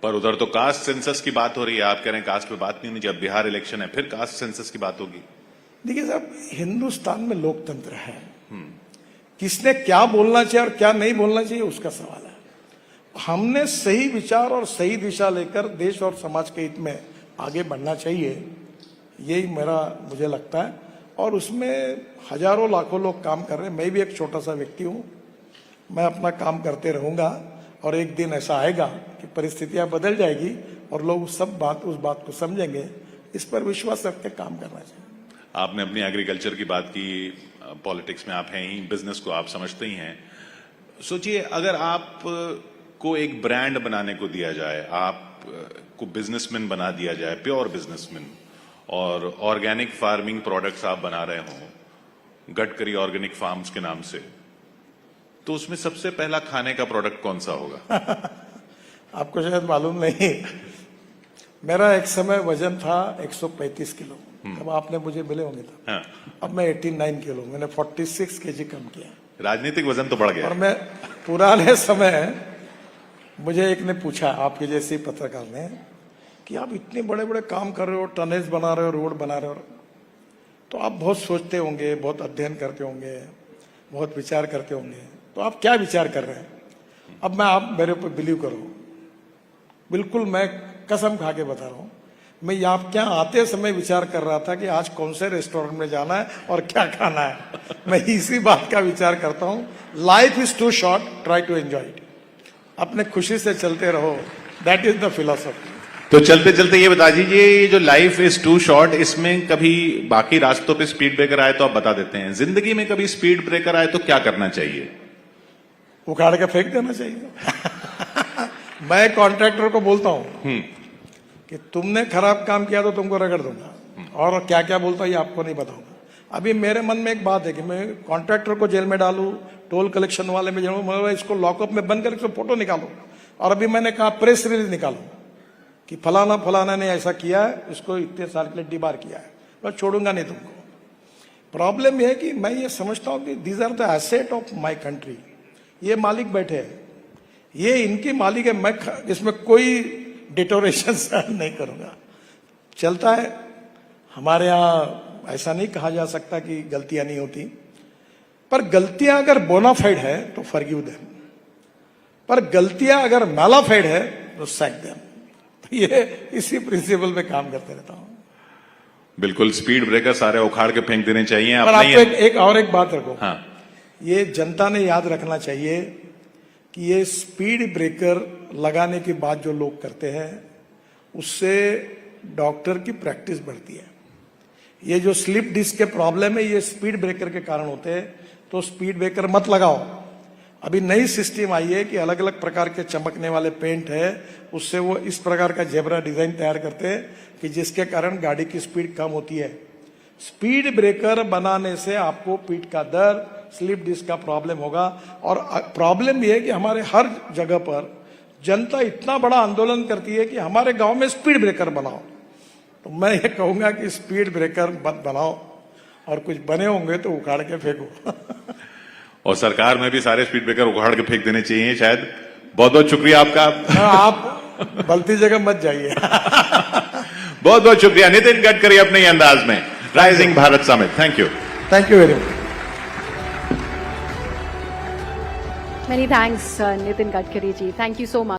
पर उधर तो कास्ट सेंसस की बात हो रही है, आप कह रहे हैं कास्ट पे बात नहीं होनी चाहिए। अब बिहार इलेक्शन है, फिर कास्ट सेंसस की बात होगी। देखिए साहब, हिंदुस्तान में लोकतंत्र है, किसने क्या बोलना चाहिए और क्या नहीं बोलना चाहिए उसका सवाल है। हमने सही विचार और सही दिशा लेकर देश और समाज के हित में आगे बढ़ना चाहिए, यही मुझे लगता है। और उसमें हजारों लाखों लोग काम कर रहे हैं, मैं भी एक छोटा सा व्यक्ति हूं, मैं अपना काम करते रहूंगा और एक दिन ऐसा आएगा कि परिस्थितियां बदल जाएगी और लोग उस बात को समझेंगे। इस पर विश्वास रख के काम करना चाहिए। आपने अपनी एग्रीकल्चर की बात की, पॉलिटिक्स में आप हैं ही, बिजनेस को आप समझते ही हैं। सोचिए अगर आप को एक ब्रांड बनाने को दिया जाए, आप को बिजनेसमैन बना दिया जाए, प्योर बिजनेसमैन, और ऑर्गेनिक फार्मिंग प्रोडक्ट्स आप बना रहे हों गडकरी ऑर्गेनिक फार्म्स के नाम से, तो उसमें सबसे पहला खाने का प्रोडक्ट कौन सा होगा? आपको शायद मालूम नहीं, मेरा एक समय वजन था 135 किलो, तब आपने मुझे मिले होंगे तब। हाँ। अब मैं 89 किलो, मैंने 46 केजी कम किया। राजनीतिक वजन तो बढ़ गया। और मैं पुराने समय, मुझे एक ने पूछा, आपके जैसे पत्रकार ने, कि आप इतने बड़े बड़े काम कर रहे हो, टनेज बना रहे हो, रोड बना रहे हो, तो आप बहुत सोचते होंगे, बहुत अध्ययन करते होंगे, बहुत विचार करते होंगे, तो आप क्या विचार कर रहे हैं? अब आप मेरे ऊपर बिलीव करो, बिल्कुल मैं कसम खा के बता रहा हूं, मैं यहाँ क्या आते समय विचार कर रहा था कि आज कौन से रेस्टोरेंट में जाना है और क्या खाना है। मैं इसी बात का विचार करता हूँ। Life is too short, try to enjoy it. अपने खुशी से चलते रहो, दैट इज द फिलॉसफी। तो चलते चलते ये बता दीजिए, ये जो लाइफ इज टू शॉर्ट, इसमें कभी बाकी रास्तों पे स्पीड ब्रेकर आए तो आप बता देते हैं, जिंदगी में कभी स्पीड ब्रेकर आए तो क्या करना चाहिए? उखाड़ के फेंक देना चाहिए। मैं कॉन्ट्रैक्टर को बोलता हूं कि तुमने खराब काम किया तो तुमको रगड़ दूंगा, और क्या क्या बोलता ये आपको नहीं बताऊंगा। अभी मेरे मन में एक बात है कि मैं कॉन्ट्रैक्टर को जेल में डालूं, टोल कलेक्शन वाले में जाऊं, मतलब इसको लॉकअप में बंद करके फोटो निकालूं, और अभी मैंने कहा प्रेस रिलीज निकालूं कि फलाना फलाना ने ऐसा किया है, इसको इतने साल के लिए डिबार किया है, मैं छोड़ूंगा नहीं तुमको। प्रॉब्लम यह है कि मैं ये समझता हूं कि these are the asset of my country. ये मालिक बैठे हैं, ये इनके मालिक है, मैं इसमें कोई डिटोरेशन नहीं करूंगा। चलता है हमारे यहाँ, ऐसा नहीं कहा जा सकता कि गलतियां नहीं होती, पर गलतियां अगर बोनाफाइड है तो फॉरगिव देम, पर गलतियां अगर मैलाफाइड है तो सैक देम। ये इसी प्रिंसिपल पे काम करते रहता हूं। बिल्कुल, स्पीड ब्रेकर सारे उखाड़ के फेंक देने चाहिए। पर आपको एक बात रखो, हाँ, ये जनता ने याद रखना चाहिए कि ये स्पीड ब्रेकर लगाने के बाद जो लोग करते हैं उससे डॉक्टर की प्रैक्टिस बढ़ती है। ये जो स्लिप डिस्क के प्रॉब्लम है ये स्पीड ब्रेकर के कारण होते हैं, तो स्पीड ब्रेकर मत लगाओ। अभी नई सिस्टम आई है कि अलग अलग प्रकार के चमकने वाले पेंट है, उससे वो इस प्रकार का जेब्रा डिजाइन तैयार करते हैं कि जिसके कारण गाड़ी की स्पीड कम होती है। स्पीड ब्रेकर बनाने से आपको पीठ का दर्द, स्लिप डिस्क का प्रॉब्लम होगा। और प्रॉब्लम यह है कि हमारे हर जगह पर जनता इतना बड़ा आंदोलन करती है कि हमारे गांव में स्पीड ब्रेकर बनाओ। तो मैं ये कहूंगा कि स्पीड ब्रेकर मत बनाओ, और कुछ बने होंगे तो उखाड़ के फेंको। और सरकार में भी सारे स्पीड ब्रेकर उखाड़ के फेंक देने चाहिए शायद। बहुत बहुत शुक्रिया आपका। आप गलती जगह मत जाइए। बहुत बहुत शुक्रिया नितिन गडकरी अपने ही अंदाज में rising Bharat summit. Thank you very much. Many thanks, Nitin Gadkari ji. Thank you so much.